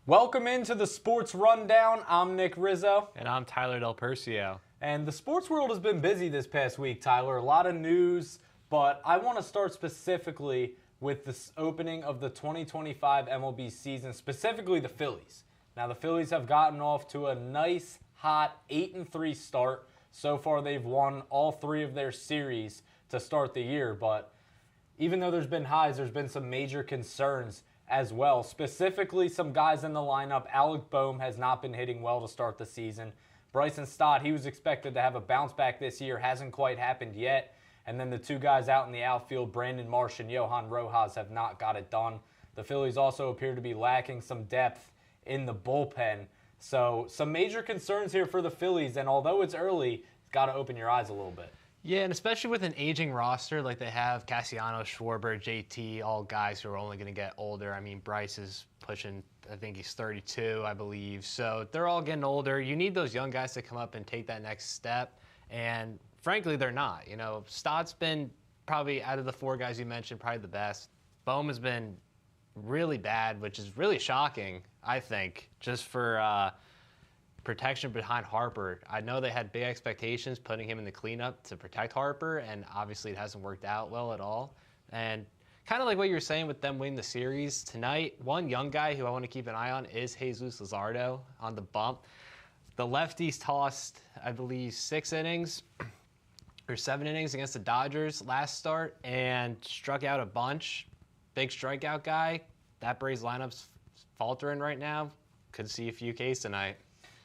Welcome into the Sports Rundown. I'm Nick Rizzo. And I'm Tyler Del Percio. And the sports world has been busy this past week, Tyler. A lot of news, but I want to start specifically with the opening of the 2025 MLB season, specifically the Phillies. Now, the Phillies have gotten off to a nice, hot 8-3 start. So far, they've won all three of their series to start the year, but even though there's been highs, there's been some major concerns as well. Specifically, some guys in the lineup. Alec Bohm has not been hitting well to start the season. Bryson Stott, he was expected to have a bounce back this year. Hasn't quite happened yet. And then the two guys out in the outfield, Brandon Marsh and Johan Rojas, have not got it done. The Phillies also appear to be lacking some depth in the bullpen. So some major concerns here for the Phillies. And although it's early, it's got to open your eyes a little bit. Yeah, and especially with an aging roster like they have, Cassiano, Schwarber, JT, all guys who are only going to get older. I mean, Bryce is pushing, I think he's 32, I believe. So they're all getting older. You need those young guys to come up and take that next step. And frankly, they're not. You know, Stott's been probably, out of the four guys you mentioned, probably the best. Bohm has been really bad, which is really shocking, I think, just for protection behind Harper. I know they had big expectations putting him in the cleanup to protect Harper, and obviously it hasn't worked out well at all. And kind of like what you were saying with them winning the series tonight, one young guy who I want to keep an eye on is Jesus Luzardo on the bump. The lefties tossed, I believe, 6 innings or 7 innings against the Dodgers last start and struck out a bunch. Big strikeout guy. That Braves lineup's faltering right now. Could see a few Ks tonight.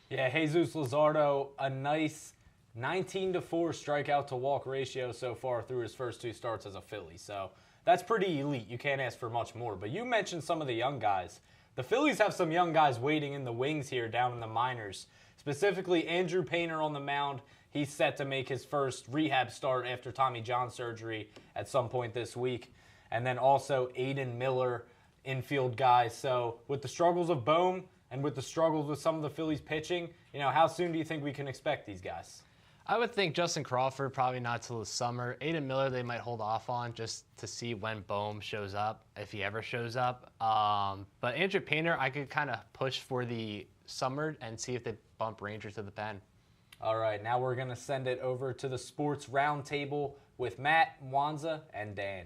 Yeah, Jesus Luzardo, a nice 19-4 strikeout to walk ratio so far through his first 2 starts as a Philly. So that's pretty elite. You can't ask for much more. But you mentioned some of the young guys. The Phillies have some young guys waiting in the wings here down in the minors. Specifically, Andrew Painter on the mound. He's set to make his first rehab start after Tommy John surgery at some point this week. And then also Aiden Miller, infield guy. So with the struggles of Bohm, and with the struggles with some of the Phillies pitching, you know, how soon do you think we can expect these guys? I would think Justin Crawford, probably not till the summer. Aiden Miller, they might hold off on just to see when Bohm shows up, if he ever shows up. But Andrew Painter, I could kind of push for the summer and see if they bump Ranger to the pen. All right, now we're going to send it over to the Sports Roundtable with Matt, Mwanza, and Dan.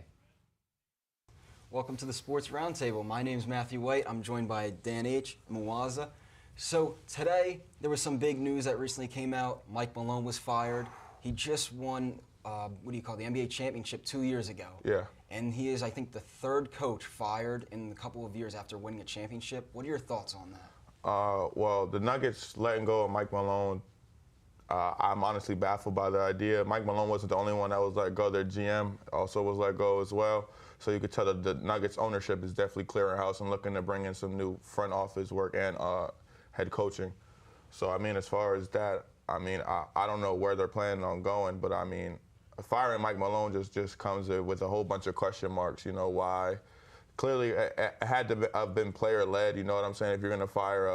Welcome to the Sports Roundtable. My name's Matthew White. I'm joined by Dan H. Mwaza. So today, there was some big news that recently came out. Mike Malone was fired. He just won, the NBA championship 2 years ago. Yeah. And he is, I think, the 3rd coach fired in a couple of years after winning a championship. What are your thoughts on that? Well, the Nuggets letting go of Mike Malone, I'm honestly baffled by the idea. Mike Malone wasn't the only one that was let go. Their GM also was let go as well. So you could tell that the Nuggets ownership is definitely clearing house and looking to bring in some new front office work and head coaching. So, I mean, as far as that, I mean, I don't know where they're planning on going, but I mean, firing Mike Malone just comes with a whole bunch of question marks, you know, why. Clearly, it had to have been player-led, you know what I'm saying? If you're going to fire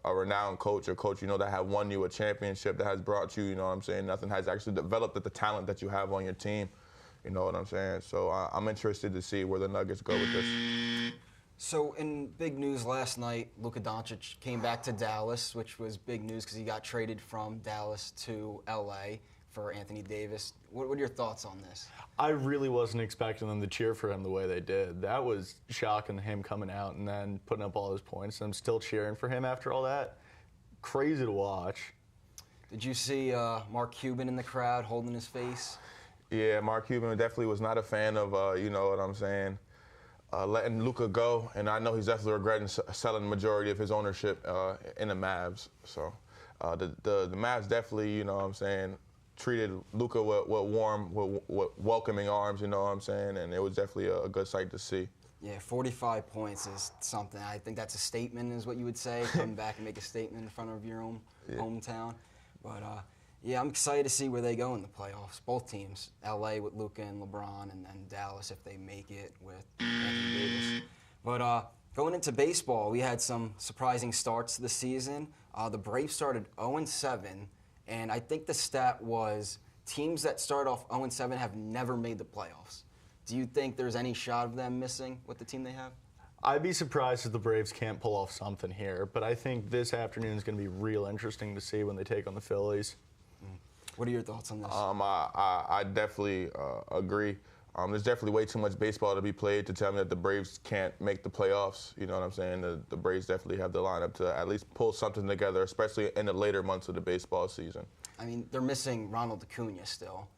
a renowned coach, a coach, you know, that has won you a championship, that has brought you, you know what I'm saying, nothing has actually developed the talent that you have on your team, you know what I'm saying? So I'm interested to see where the Nuggets go with this. So in big news last night, Luka Doncic came back to Dallas, which was big news because he got traded from Dallas to L.A. for Anthony Davis. What are your thoughts on this? I really wasn't expecting them to cheer for him the way they did. That was shocking, him coming out and then putting up all his points. I'm still cheering for him after all that. Crazy to watch. Did you see Mark Cuban in the crowd holding his face? Yeah, Mark Cuban definitely was not a fan of, you know what I'm saying, letting Luka go. And I know he's definitely regretting selling the majority of his ownership in the Mavs. So the Mavs definitely, you know what I'm saying, treated Luka with warm, with welcoming arms, you know what I'm saying, and it was definitely a good sight to see. Yeah, 45 points is something. I think that's a statement is what you would say, come back and make a statement in front of your own hometown. But, yeah, I'm excited to see where they go in the playoffs, both teams, L.A. with Luka and LeBron, and then Dallas if they make it with Anthony Davis. But going into baseball, we had some surprising starts to the season. The Braves started 0-7. And I think the stat was teams that start off 0-7 have never made the playoffs. Do you think there's any shot of them missing with the team they have? I'd be surprised if the Braves can't pull off something here, but I think this afternoon is going to be real interesting to see when they take on the Phillies. What are your thoughts on this? I definitely agree. There's definitely way too much baseball to be played to tell me that the Braves can't make the playoffs. You know what I'm saying? The Braves definitely have the lineup to at least pull something together, especially in the later months of the baseball season. I mean, they're missing Ronald Acuna still,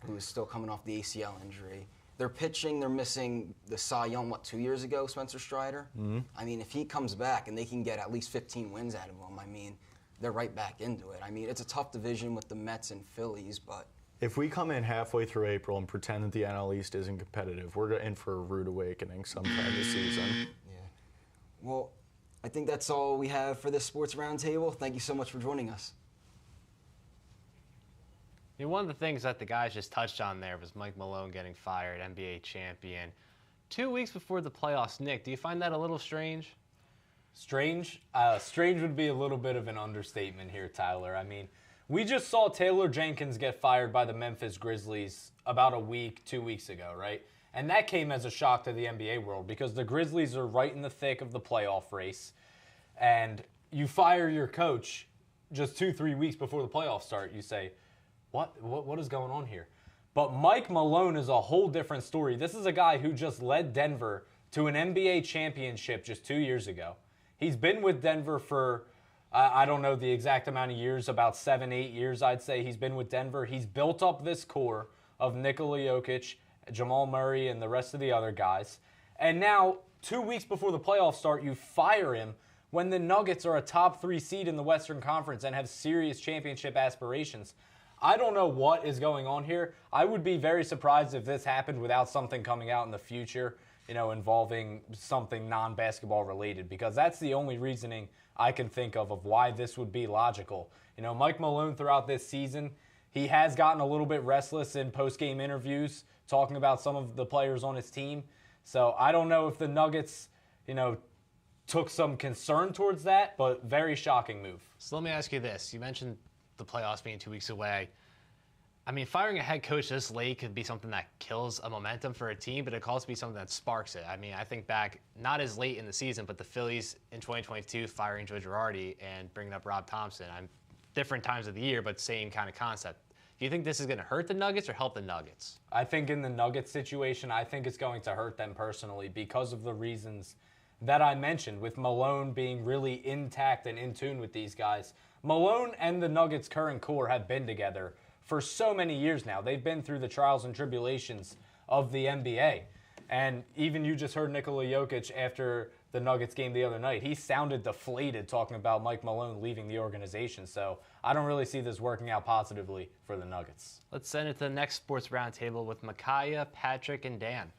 who is still coming off the ACL injury. They're pitching, they're missing the Cy Young, 2 years ago, Spencer Strider? Mm-hmm. I mean, if he comes back and they can get at least 15 wins out of him, I mean, they're right back into it. I mean, it's a tough division with the Mets and Phillies, but... If we come in halfway through April and pretend that the NL East isn't competitive, we're in for a rude awakening sometime this season. Yeah. Well, I think that's all we have for this Sports Roundtable. Thank you so much for joining us. I mean, one of the things that the guys just touched on there was Mike Malone getting fired, NBA champion. 2 weeks before the playoffs, Nick, do you find that a little strange? Strange? Strange would be a little bit of an understatement here, Tyler. I mean, we just saw Taylor Jenkins get fired by the Memphis Grizzlies about a week, 2 weeks ago, right? And that came as a shock to the NBA world because the Grizzlies are right in the thick of the playoff race. And you fire your coach just 2-3 weeks before the playoffs start. You say, what is going on here? But Mike Malone is a whole different story. This is a guy who just led Denver to an NBA championship just 2 years ago. He's been with Denver for, I don't know the exact amount of years, about 7-8 years, I'd say he's been with Denver. He's built up this core of Nikola Jokic, Jamal Murray, and the rest of the other guys. And now, 2 weeks before the playoffs start, you fire him when the Nuggets are a top 3 seed in the Western Conference and have serious championship aspirations. I don't know what is going on here. I would be very surprised if this happened without something coming out in the future, involving something non-basketball related, because that's the only reasoning I can think of why this would be logical. Mike Malone throughout this season, he has gotten a little bit restless in post-game interviews talking about some of the players on his team. So I don't know if the Nuggets, took some concern towards that, but very shocking move. So let me ask you this. You mentioned the playoffs being 2 weeks away. I mean, firing a head coach this late could be something that kills a momentum for a team, but it could also be something that sparks it. I mean, I think back, not as late in the season, but the Phillies in 2022 firing Joe Girardi and bringing up Rob Thompson. Different times of the year, but same kind of concept. Do you think this is going to hurt the Nuggets or help the Nuggets? I think in the Nuggets situation, I think it's going to hurt them personally because of the reasons that I mentioned, with Malone being really intact and in tune with these guys. Malone and the Nuggets' current core have been together for so many years now. They've been through the trials and tribulations of the NBA. And even you just heard Nikola Jokic after the Nuggets game the other night. He sounded deflated talking about Mike Malone leaving the organization. So I don't really see this working out positively for the Nuggets. Let's send it to the next Sports Roundtable with Micaiah, Patrick, and Dan.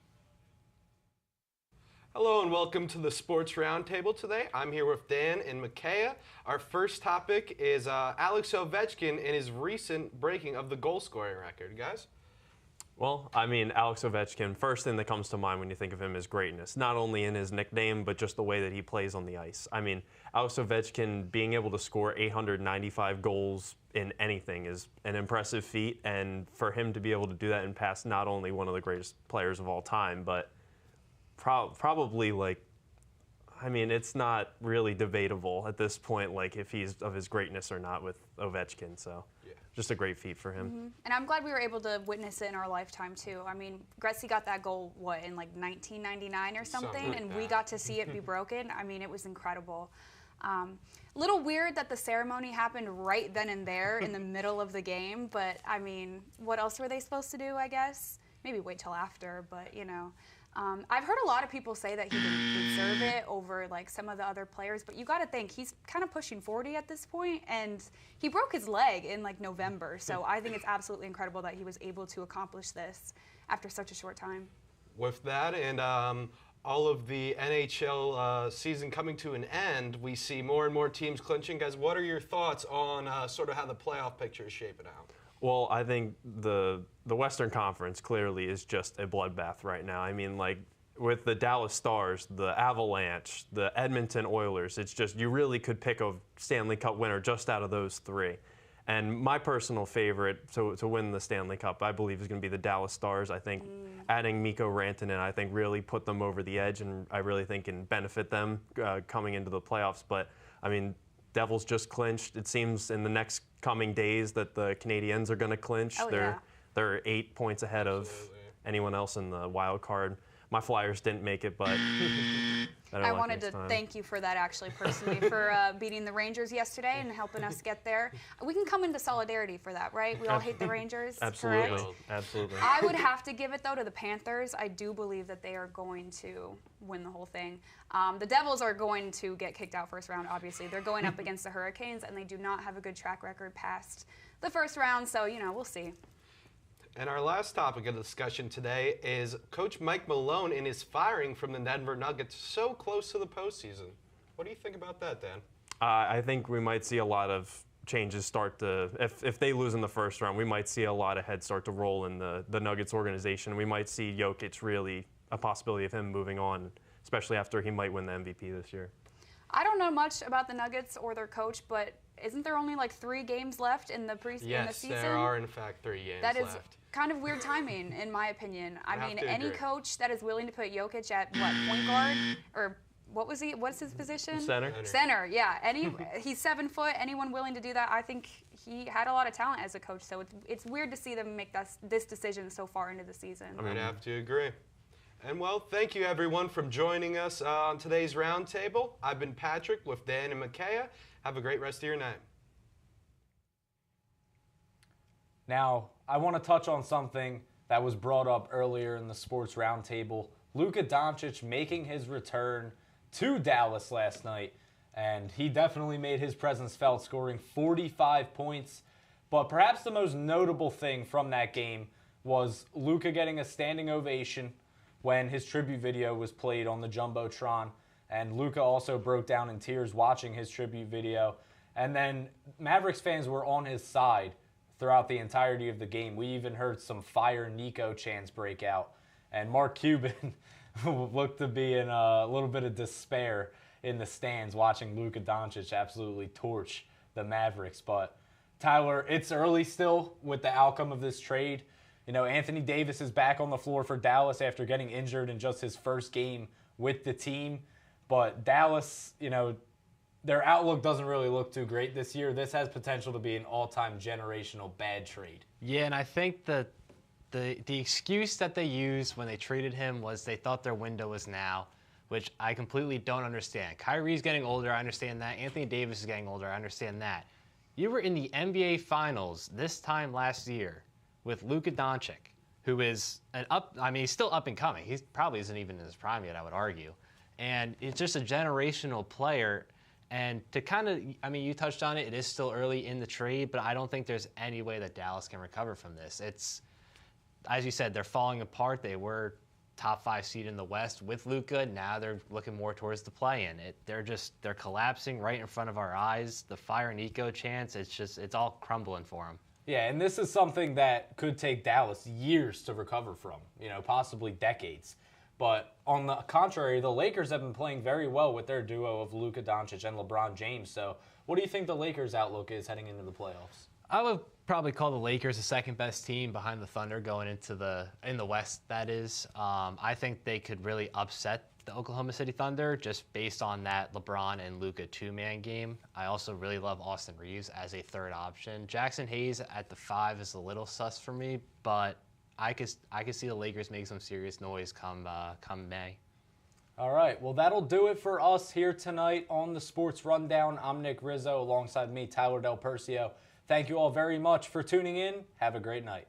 Hello and welcome to the Sports Roundtable today. I'm here with Dan and Micaiah. Our first topic is Alex Ovechkin and his recent breaking of the goal scoring record. Guys? Well, I mean, Alex Ovechkin, first thing that comes to mind when you think of him is greatness, not only in his nickname, but just the way that he plays on the ice. I mean, Alex Ovechkin being able to score 895 goals in anything is an impressive feat, and for him to be able to do that and pass not only one of the greatest players of all time, but probably it's not really debatable at this point, if he's of his greatness or not with Ovechkin. So just a great feat for him. Mm-hmm. And I'm glad we were able to witness it in our lifetime too. I mean, Gretzky got that goal, in 1999 or something and we got to see it be broken. I mean, it was incredible. Little weird that the ceremony happened right then and there in the middle of the game, but I mean, what else were they supposed to do, I guess? Maybe wait till after, but I've heard a lot of people say that he didn't deserve it over some of the other players, but you got to think he's kind of pushing 40 at this point, and he broke his leg in November. So I think it's absolutely incredible that he was able to accomplish this after such a short time. With that and all of the NHL season coming to an end, we see more and more teams clinching. Guys, what are your thoughts on sort of how the playoff picture is shaping out? Well, I think the Western Conference clearly is just a bloodbath right now. I mean, with the Dallas Stars, the Avalanche, the Edmonton Oilers, it's just you really could pick a Stanley Cup winner just out of those three. And my personal favorite to win the Stanley Cup, I believe, is going to be the Dallas Stars. I think adding Mikko Rantanen, I think, really put them over the edge, and I really think can benefit them coming into the playoffs. But, I mean, Devils just clinched. It seems in the next coming days that the Canadiens are going to clinch. Oh, They're 8 points ahead of anyone else in the wild card. My Flyers didn't make it, but I wanted to thank you for that, actually, personally, for beating the Rangers yesterday and helping us get there. We can come into solidarity for that, right? We all hate the Rangers, Absolutely. correct? Absolutely. I would have to give it, though, to the Panthers. I do believe that they are going to win the whole thing. The Devils are going to get kicked out first round, obviously. They're going up against the Hurricanes, and they do not have a good track record past the first round, so, we'll see. And our last topic of discussion today is Coach Mike Malone and his firing from the Denver Nuggets so close to the postseason. What do you think about that, Dan? I think we might see a lot of changes start to, if they lose in the first round, we might see a lot of heads start to roll in the Nuggets organization. We might see Jokic really a possibility of him moving on, especially after he might win the MVP this year. I don't know much about the Nuggets or their coach, but isn't there only like 3 games left in the season? Yes, there are in fact 3 games left. That is left. kind of weird timing, in my opinion. I mean, any agree. coach that is willing to put Jokic at point guard, or what's his position? Center. Center, yeah. He's 7 foot. Anyone willing to do that? I think he had a lot of talent as a coach. So it's weird to see them make this decision so far into the season. I'd have to agree. And well, thank you everyone for joining us on today's roundtable. I've been Patrick with Dan and Micaiah. Have a great rest of your night. Now, I want to touch on something that was brought up earlier in the Sports Roundtable. Luka Doncic making his return to Dallas last night, and he definitely made his presence felt, scoring 45 points. But perhaps the most notable thing from that game was Luka getting a standing ovation when his tribute video was played on the Jumbotron, and Luka also broke down in tears watching his tribute video. And then Mavericks fans were on his side throughout the entirety of the game. We even heard some Fire Nico chants break out. And Mark Cuban looked to be in a little bit of despair in the stands watching Luka Doncic absolutely torch the Mavericks. But Tyler, it's early still with the outcome of this trade. Anthony Davis is back on the floor for Dallas after getting injured in just his first game with the team. But Dallas, their outlook doesn't really look too great this year. This has potential to be an all-time generational bad trade. Yeah, and I think the excuse that they used when they traded him was they thought their window was now, which I completely don't understand. Kyrie's getting older, I understand that. Anthony Davis is getting older, I understand that. You were in the NBA Finals this time last year with Luka Doncic, who is he's still up and coming. He probably isn't even in his prime yet, I would argue. And it's just a generational player. And to you touched on it, it is still early in the trade, but I don't think there's any way that Dallas can recover from this. It's, as you said, they're falling apart. They were top 5 seed in the West with Luka. Now they're looking more towards the play-in. They're collapsing right in front of our eyes. The Fire Nico chants, it's all crumbling for them. Yeah, and this is something that could take Dallas years to recover from, possibly decades. But on the contrary, the Lakers have been playing very well with their duo of Luka Doncic and LeBron James. So what do you think the Lakers' outlook is heading into the playoffs? I would probably call the Lakers the second best team behind the Thunder going in the West, that is. I think they could really upset the Oklahoma City Thunder just based on that LeBron and Luka 2-man game. I also really love Austin Reeves as a third option. Jackson Hayes at the 5 is a little sus for me, but I could see the Lakers make some serious noise come May. All right, well, that'll do it for us here tonight on the Sports Rundown. I'm Nick Rizzo alongside me, Tyler Del Percio. Thank you all very much for tuning in. Have a great night.